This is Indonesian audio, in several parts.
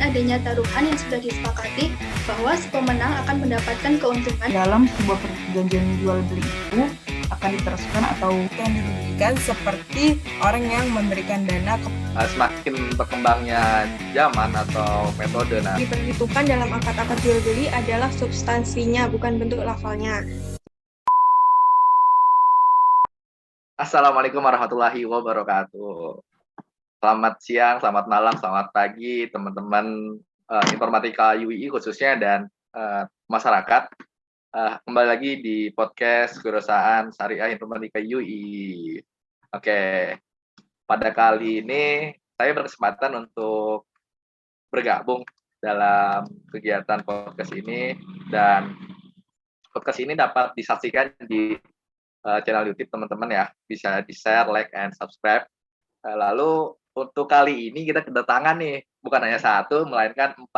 adanya taruhan yang sudah disepakati bahwa si pemenang akan mendapatkan keuntungan dalam sebuah perjanjian jual beli itu akan diteruskan atau yang dirugikan seperti orang yang memberikan dana semakin berkembangnya zaman atau metode. Diperhitungkan dalam akad-akad jual beli adalah substansinya, bukan bentuk lafalnya. Assalamualaikum warahmatullahi wabarakatuh. Selamat siang, selamat malam, selamat pagi teman-teman informatika UII khususnya dan masyarakat. Kembali lagi di podcast Kewirausahaan Syariah Informatika UI. Oke, pada kali ini saya berkesempatan untuk bergabung dalam kegiatan podcast ini, dan podcast ini dapat disaksikan di channel YouTube teman-teman ya, bisa di-share, like, and subscribe. Lalu untuk kali ini kita kedatangan nih, bukan hanya satu, melainkan 4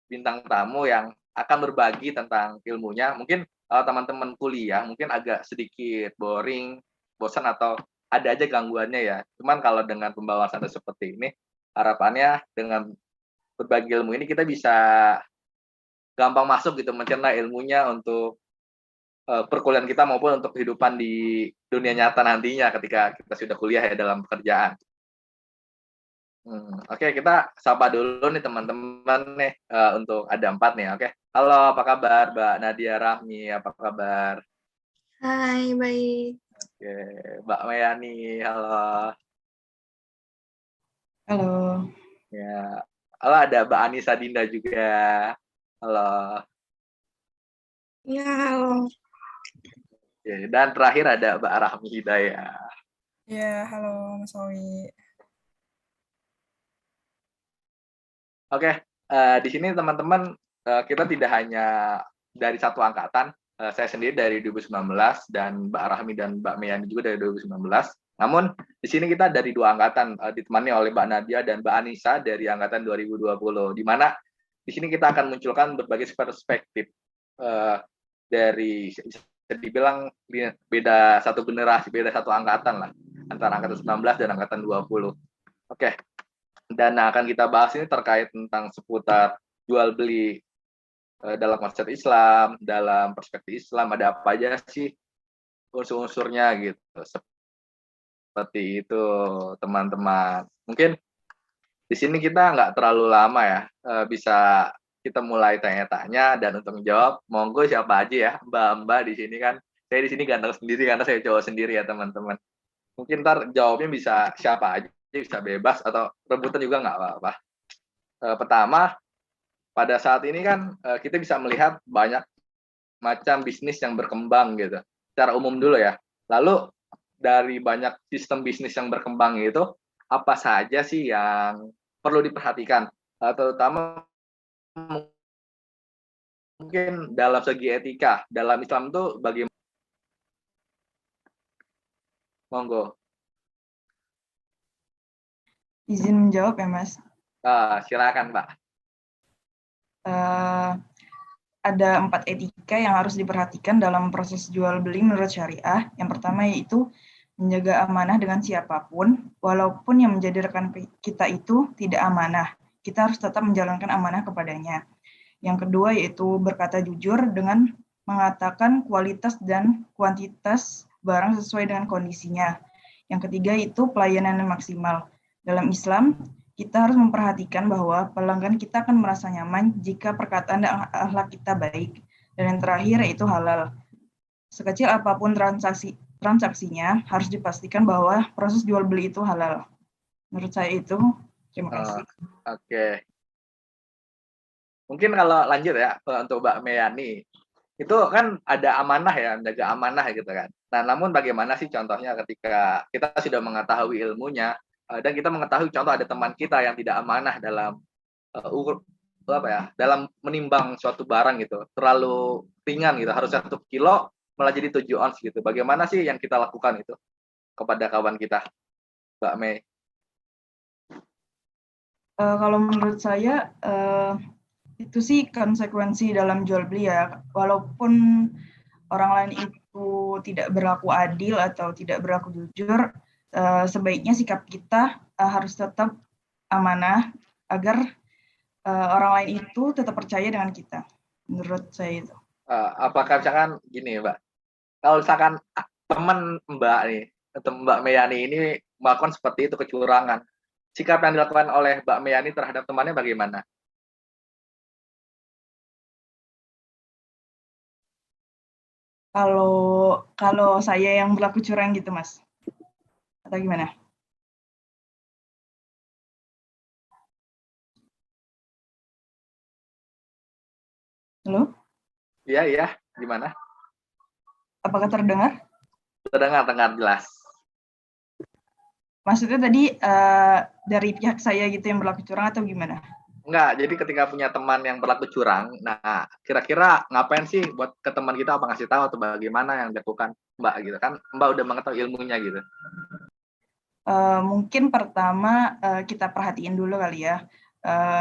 bintang tamu yang akan berbagi tentang ilmunya. Mungkin teman-teman kuliah mungkin agak sedikit boring, bosan, atau ada aja gangguannya ya. Cuman kalau dengan pembahasan seperti ini, harapannya dengan berbagi ilmu ini kita bisa gampang masuk gitu, mencerna ilmunya untuk perkuliahan kita maupun untuk kehidupan di dunia nyata nantinya ketika kita sudah kuliah ya, dalam pekerjaan. Oke, kita sapa dulu nih teman-teman nih, untuk ada 4 nih. Oke, halo, apa kabar Mbak Nadia Rahmi, apa kabar? Hai, baik. Oke, Mbak Mayani, halo. halo. Ya, halo, ada Mbak Anissa Dinda juga. Halo. Ya, halo. Oke, dan terakhir ada Mbak Rahmi Hidayah. Ya, halo Mas Owi. Oke, di sini teman-teman, kita tidak hanya dari satu angkatan. Saya sendiri dari 2019 dan Mbak Rahmi dan Mbak Mayani juga dari 2019. Namun di sini kita dari 2 angkatan, ditemani oleh Mbak Nadia dan Mbak Anissa dari angkatan 2020. Di mana di sini kita akan munculkan berbagai perspektif dari, bisa dibilang beda satu generasi, beda satu angkatan lah, antara angkatan 19 dan angkatan 20. Oke. Dan akan kita bahas ini terkait tentang seputar jual beli dalam konsep Islam, dalam perspektif Islam, ada apa aja sih unsur-unsurnya gitu. Seperti itu teman-teman. Mungkin di sini kita nggak terlalu lama ya, bisa kita mulai tanya-tanya, dan untuk menjawab monggo siapa aja ya, mbak-mbak di sini kan. Saya di sini ganteng sendiri karena saya cowok sendiri ya teman-teman. Mungkin ntar jawabnya bisa siapa aja, bisa bebas atau rebutan juga nggak apa-apa. Pertama, pada saat ini kan kita bisa melihat banyak macam bisnis yang berkembang gitu, secara umum dulu ya. Lalu dari banyak sistem bisnis yang berkembang itu, apa saja sih yang perlu diperhatikan, terutama mungkin dalam segi etika dalam Islam itu bagaimana? Monggo. Izin menjawab ya, Mas. Silakan, Pak. Ada 4 etika yang harus diperhatikan dalam proses jual beli menurut syariah. Yang pertama yaitu menjaga amanah dengan siapapun, walaupun yang menjadi rekan kita itu tidak amanah. Kita harus tetap menjalankan amanah kepadanya. Yang kedua yaitu berkata jujur dengan mengatakan kualitas dan kuantitas barang sesuai dengan kondisinya. Yang ketiga itu pelayanan yang maksimal. Dalam Islam, kita harus memperhatikan bahwa pelanggan kita akan merasa nyaman jika perkataan dan akhlak kita baik. Dan yang terakhir yaitu halal. Sekecil apapun transaksinya, harus dipastikan bahwa proses jual beli itu halal. Menurut saya itu. Terima kasih. Oke. Mungkin kalau lanjut ya, untuk Mbak Mayani, itu kan ada amanah ya, menjaga amanah gitu kan. Nah, namun bagaimana sih contohnya ketika kita sudah mengetahui ilmunya, dan kita mengetahui contoh ada teman kita yang tidak amanah dalam dalam menimbang suatu barang gitu, terlalu ringan gitu, harus 1 kilo malah jadi 7 ons gitu. Bagaimana sih yang kita lakukan itu kepada kawan kita, Mbak May? Kalau menurut saya itu sih konsekuensi dalam jual beli ya. Walaupun orang lain itu tidak berlaku adil atau tidak berlaku jujur, sebaiknya sikap kita harus tetap amanah agar orang lain itu tetap percaya dengan kita. Menurut saya itu. Apakah misalkan gini Mbak, kalau misalkan teman Mbak nih, atau Mbak Meyani ini melakukan seperti itu kecurangan, sikap yang dilakukan oleh Mbak Meyani terhadap temannya bagaimana? Kalau saya yang berlaku curang gitu, Mas? Atau gimana? Halo? Iya, gimana? Apakah terdengar? Terdengar jelas. Maksudnya tadi dari pihak saya gitu yang berlaku curang atau gimana? Enggak, jadi ketika punya teman yang berlaku curang, nah kira-kira ngapain sih buat ke teman kita, apa ngasih tahu atau bagaimana yang dilakukan Mbak gitu kan? Mbak udah mengetahui ilmunya gitu. Mungkin pertama kita perhatiin dulu kali ya,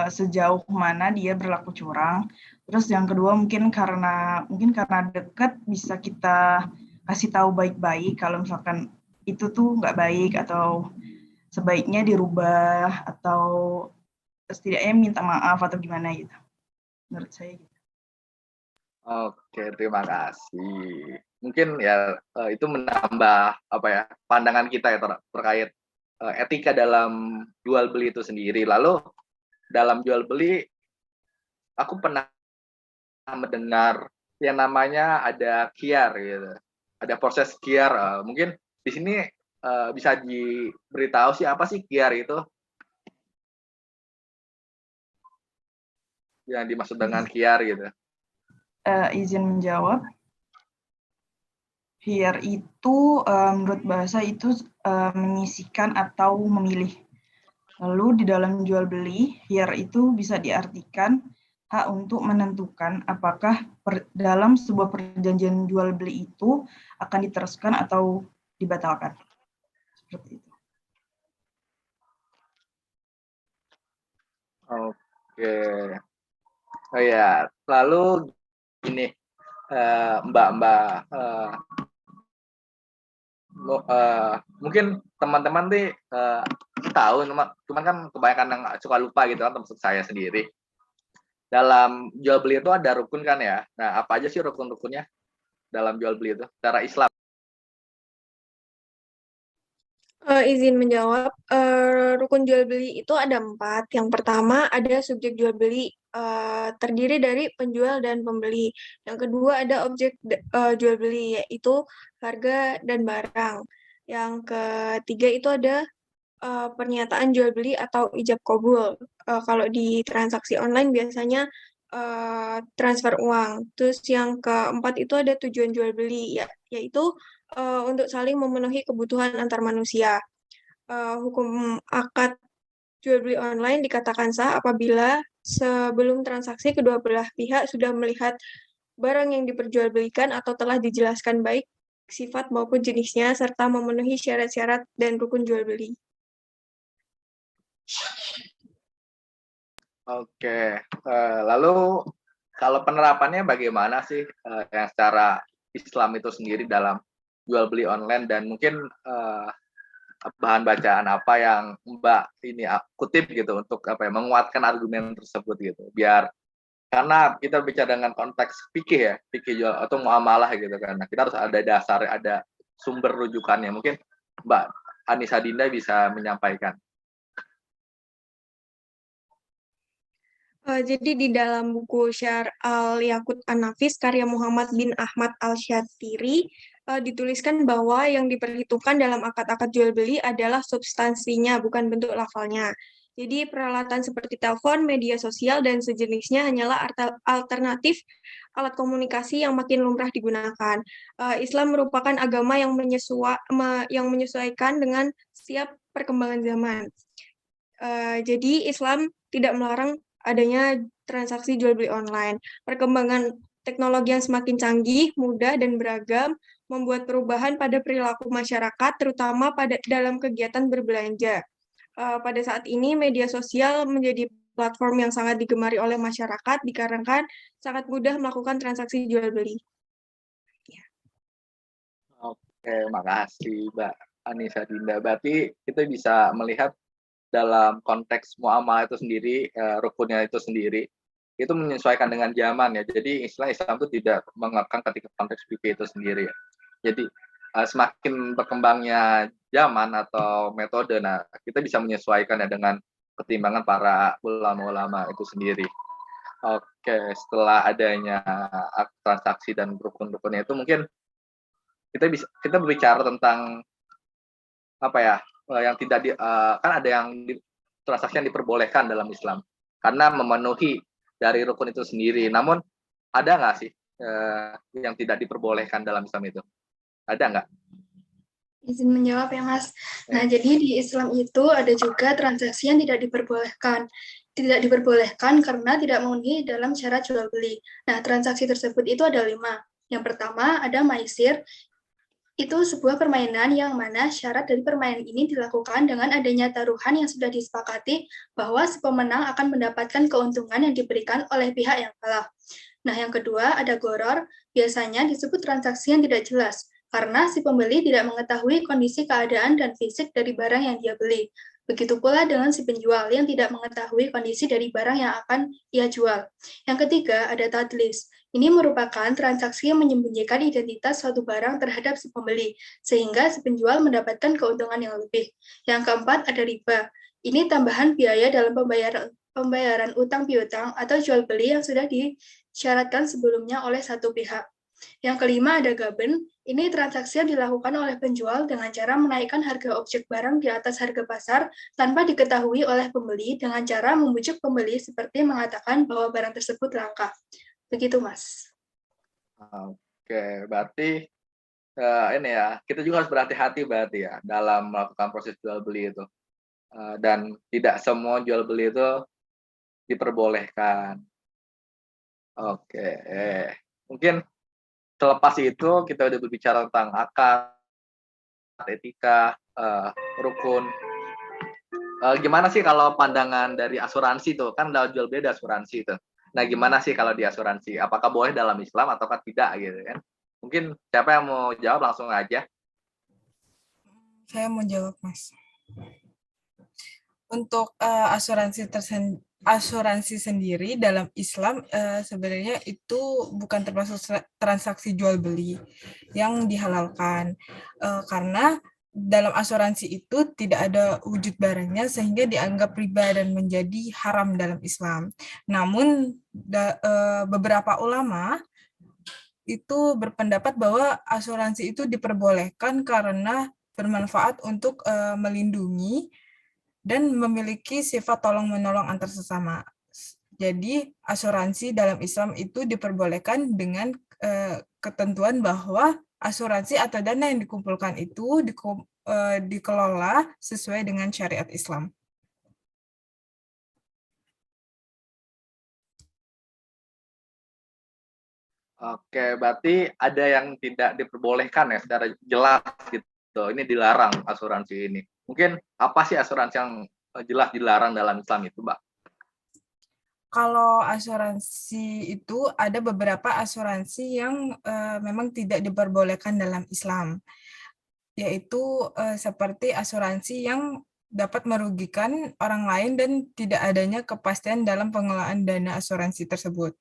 sejauh mana dia berlaku curang. Terus yang kedua mungkin karena dekat bisa kita kasih tahu baik-baik kalau misalkan itu tuh nggak baik atau sebaiknya dirubah atau setidaknya minta maaf atau gimana gitu. Menurut saya gitu. Oke, terima kasih. Mungkin ya itu menambah apa ya pandangan kita ya terkait etika dalam jual beli itu sendiri. Lalu dalam jual beli, aku pernah mendengar yang namanya ada KIAR gitu. Ada proses KIAR. Mungkin di sini bisa diberitahu sih apa sih KIAR itu? Yang dimaksud dengan KIAR gitu. Izin menjawab. KIAR itu menurut bahasa itu menyisihkan atau memilih. Lalu di dalam jual beli, KIAR itu bisa diartikan hak untuk menentukan apakah dalam sebuah perjanjian jual beli itu akan diteruskan atau dibatalkan. Seperti itu. Oke. Oh ya, lalu ini Mbak mungkin teman-teman nih tahu, cuman kan kebanyakan yang suka lupa gitu kan, termasuk saya sendiri. Dalam jual beli itu ada rukun kan ya. Nah, apa aja sih rukun-rukunnya dalam jual beli itu secara Islam? Izin menjawab, rukun jual beli itu ada 4. Yang pertama ada subjek jual beli, terdiri dari penjual dan pembeli. Yang kedua ada objek jual beli, yaitu harga dan barang. Yang ketiga itu ada pernyataan jual beli atau ijab kabul. Kalau di transaksi online biasanya transfer uang. Terus yang keempat itu ada tujuan jual beli, yaitu untuk saling memenuhi kebutuhan antar manusia. Hukum akad jual beli online dikatakan sah apabila sebelum transaksi kedua belah pihak sudah melihat barang yang diperjualbelikan atau telah dijelaskan baik sifat maupun jenisnya serta memenuhi syarat-syarat dan rukun jual beli. Oke, lalu kalau penerapannya bagaimana sih yang secara Islam itu sendiri dalam jual beli online, dan mungkin bahan bacaan apa yang Mbak ini kutip gitu untuk apa ya, menguatkan argumen tersebut gitu, biar karena kita bicara dengan konteks fikih jual atau muamalah gitu kan. Nah, kita harus ada dasar, ada sumber rujukannya. Mungkin Mbak Anissa Dinda bisa menyampaikan. Jadi di dalam buku Syar al-Yaqut an-Nafis karya Muhammad bin Ahmad al-Syatiri dituliskan bahwa yang diperhitungkan dalam akad-akad jual beli adalah substansinya, bukan bentuk lafalnya. Jadi peralatan seperti telepon, media sosial, dan sejenisnya hanyalah alternatif alat komunikasi yang makin lumrah digunakan. Islam merupakan agama yang menyesuaikan dengan setiap perkembangan zaman. Jadi Islam tidak melarang adanya transaksi jual beli online. Perkembangan teknologi yang semakin canggih, mudah, dan beragam membuat perubahan pada perilaku masyarakat, terutama dalam kegiatan berbelanja. Pada saat ini, media sosial menjadi platform yang sangat digemari oleh masyarakat dikarenakan sangat mudah melakukan transaksi jual beli. Oke, makasih Mbak Anissa Dinda. Berarti kita bisa melihat dalam konteks muamalah itu sendiri, rukunnya itu sendiri, itu menyesuaikan dengan zaman ya. Jadi istilah Islam itu tidak mengekang ketika konteks fikih itu sendiri ya. Jadi semakin berkembangnya zaman atau metode, nah kita bisa menyesuaikan ya dengan pertimbangan para ulama-ulama itu sendiri. Oke, setelah adanya transaksi dan rukun-rukunnya itu mungkin kita berbicara tentang apa ya, yang tidak kan ada yang transaksi yang diperbolehkan dalam Islam karena memenuhi dari rukun itu sendiri. Namun ada nggak sih yang tidak diperbolehkan dalam Islam itu? Ada nggak? Izin menjawab ya, Mas. Nah, jadi di Islam itu ada juga transaksi yang tidak diperbolehkan. Tidak diperbolehkan karena tidak memenuhi dalam syarat jual beli. Nah, transaksi tersebut itu ada 5. Yang pertama ada maisir. Itu sebuah permainan yang mana syarat dari permainan ini dilakukan dengan adanya taruhan yang sudah disepakati bahwa si pemenang akan mendapatkan keuntungan yang diberikan oleh pihak yang kalah. Nah, yang kedua ada goror. Biasanya disebut transaksi yang tidak jelas karena si pembeli tidak mengetahui kondisi keadaan dan fisik dari barang yang dia beli. Begitu pula dengan si penjual yang tidak mengetahui kondisi dari barang yang akan ia jual. Yang ketiga, ada tadlis. Ini merupakan transaksi yang menyembunyikan identitas suatu barang terhadap si pembeli, sehingga si penjual mendapatkan keuntungan yang lebih. Yang keempat, ada riba. Ini tambahan biaya dalam pembayaran utang piutang atau jual beli yang sudah disyaratkan sebelumnya oleh satu pihak. Yang kelima ada gaben, ini transaksi yang dilakukan oleh penjual dengan cara menaikkan harga objek barang di atas harga pasar tanpa diketahui oleh pembeli dengan cara membujuk pembeli seperti mengatakan bahwa barang tersebut langka. Begitu, Mas. Oke, berarti ini ya, kita juga harus berhati-hati berarti ya dalam melakukan proses jual beli itu. Dan tidak semua jual beli itu diperbolehkan. Oke, mungkin selepas itu kita udah berbicara tentang akad, etika, rukun. Gimana sih kalau pandangan dari asuransi tuh? Kan udah jual beli asuransi itu. Nah, gimana sih kalau di asuransi? Apakah boleh dalam Islam ataukah tidak gitu kan? Mungkin siapa yang mau jawab langsung aja. Saya mau jawab, Mas. Untuk asuransi sendiri dalam Islam sebenarnya itu bukan termasuk transaksi jual beli yang dihalalkan karena dalam asuransi itu tidak ada wujud barangnya sehingga dianggap riba dan menjadi haram dalam Islam. Namun beberapa ulama itu berpendapat bahwa asuransi itu diperbolehkan karena bermanfaat untuk melindungi dan memiliki sifat tolong-menolong antar sesama. Jadi asuransi dalam Islam itu diperbolehkan dengan ketentuan bahwa asuransi atau dana yang dikumpulkan itu dikelola sesuai dengan syariat Islam. Oke, berarti ada yang tidak diperbolehkan ya secara jelas gitu. Ini dilarang asuransi ini. Mungkin apa sih asuransi yang jelas dilarang dalam Islam itu, Mbak? Kalau asuransi itu ada beberapa asuransi yang memang tidak diperbolehkan dalam Islam, yaitu seperti asuransi yang dapat merugikan orang lain dan tidak adanya kepastian dalam pengelolaan dana asuransi tersebut.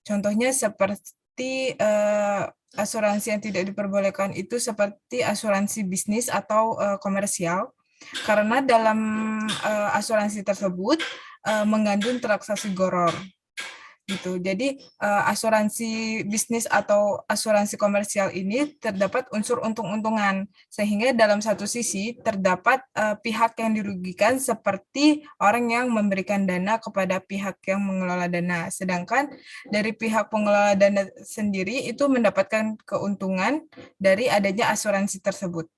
Contohnya seperti asuransi yang tidak diperbolehkan itu seperti asuransi bisnis atau komersial, karena dalam asuransi tersebut mengandung transaksi goror gitu. Jadi asuransi bisnis atau asuransi komersial ini terdapat unsur untung-untungan sehingga dalam satu sisi terdapat pihak yang dirugikan seperti orang yang memberikan dana kepada pihak yang mengelola dana, sedangkan dari pihak pengelola dana sendiri itu mendapatkan keuntungan dari adanya asuransi tersebut.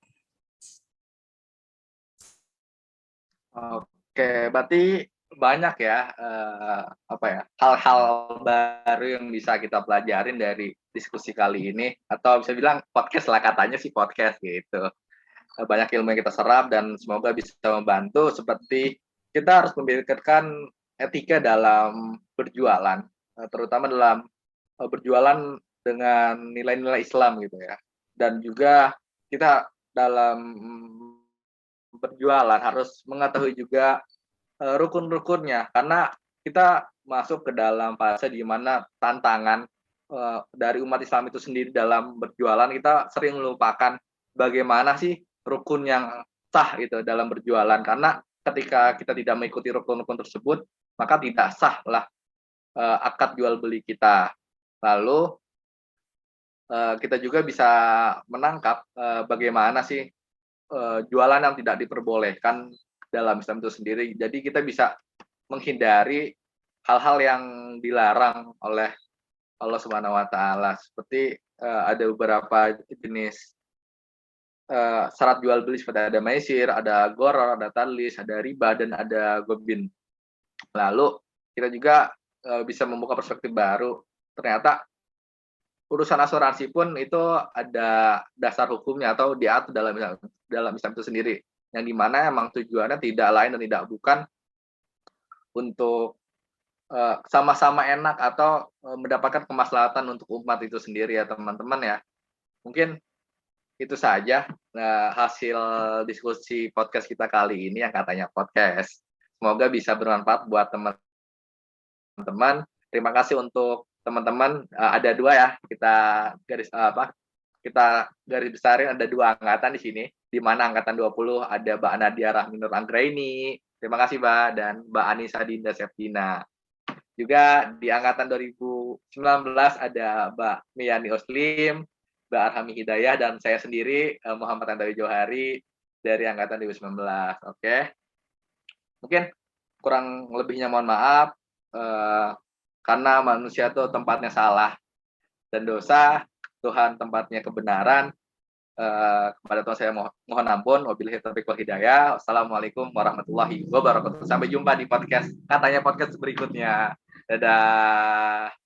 Oke, berarti banyak ya hal-hal baru yang bisa kita pelajarin dari diskusi kali ini, atau bisa bilang podcast lah, katanya sih podcast gitu. Banyak ilmu yang kita serap dan semoga bisa membantu seperti kita harus memikirkan etika dalam berjualan, terutama dalam berjualan dengan nilai-nilai Islam gitu ya. Dan juga kita dalam berjualan harus mengetahui juga rukun-rukunnya, karena kita masuk ke dalam fase di mana tantangan dari umat Islam itu sendiri dalam berjualan, kita sering melupakan bagaimana sih rukun yang sah gitu dalam berjualan, karena ketika kita tidak mengikuti rukun-rukun tersebut, maka tidak sah lah akad jual beli kita. Lalu kita juga bisa menangkap bagaimana sih jualan yang tidak diperbolehkan dalam Islam itu sendiri. Jadi kita bisa menghindari hal-hal yang dilarang oleh Allah Subhanahu wa taala, seperti ada beberapa jenis syarat jual beli seperti ada maisir, ada gharar, ada tadlis, ada riba, dan ada gobin. Lalu kita juga bisa membuka perspektif baru. Ternyata urusan asuransi pun itu ada dasar hukumnya atau diatur dalam Islam itu sendiri, yang dimana emang tujuannya tidak lain dan tidak bukan untuk sama-sama enak atau mendapatkan kemaslahatan untuk umat itu sendiri ya teman-teman ya. Mungkin itu saja hasil diskusi podcast kita kali ini yang katanya podcast. Semoga bisa bermanfaat buat teman-teman. Terima kasih untuk teman-teman. Ada dua ya, kita garis besarin, ada dua angkatan di sini, di mana angkatan 20 ada Mbak Nadia Rahminur Anggraini, terima kasih Mbak, dan Mbak Anissa Dinda Septina. Juga di angkatan 2019 ada Mbak Meyani Oslim, Mbak Arhami Hidayah, dan saya sendiri Muhammad Antawi Johari dari angkatan 2019. Oke. Mungkin kurang lebihnya mohon maaf, karena manusia itu tempatnya salah dan dosa, Tuhan tempatnya kebenaran. Kepada Tuhan saya mohon ampun. Wabillahi taufiq wal hidayah. Wassalamualaikum warahmatullahi wabarakatuh. Sampai jumpa di podcast katanya podcast berikutnya. Dadah.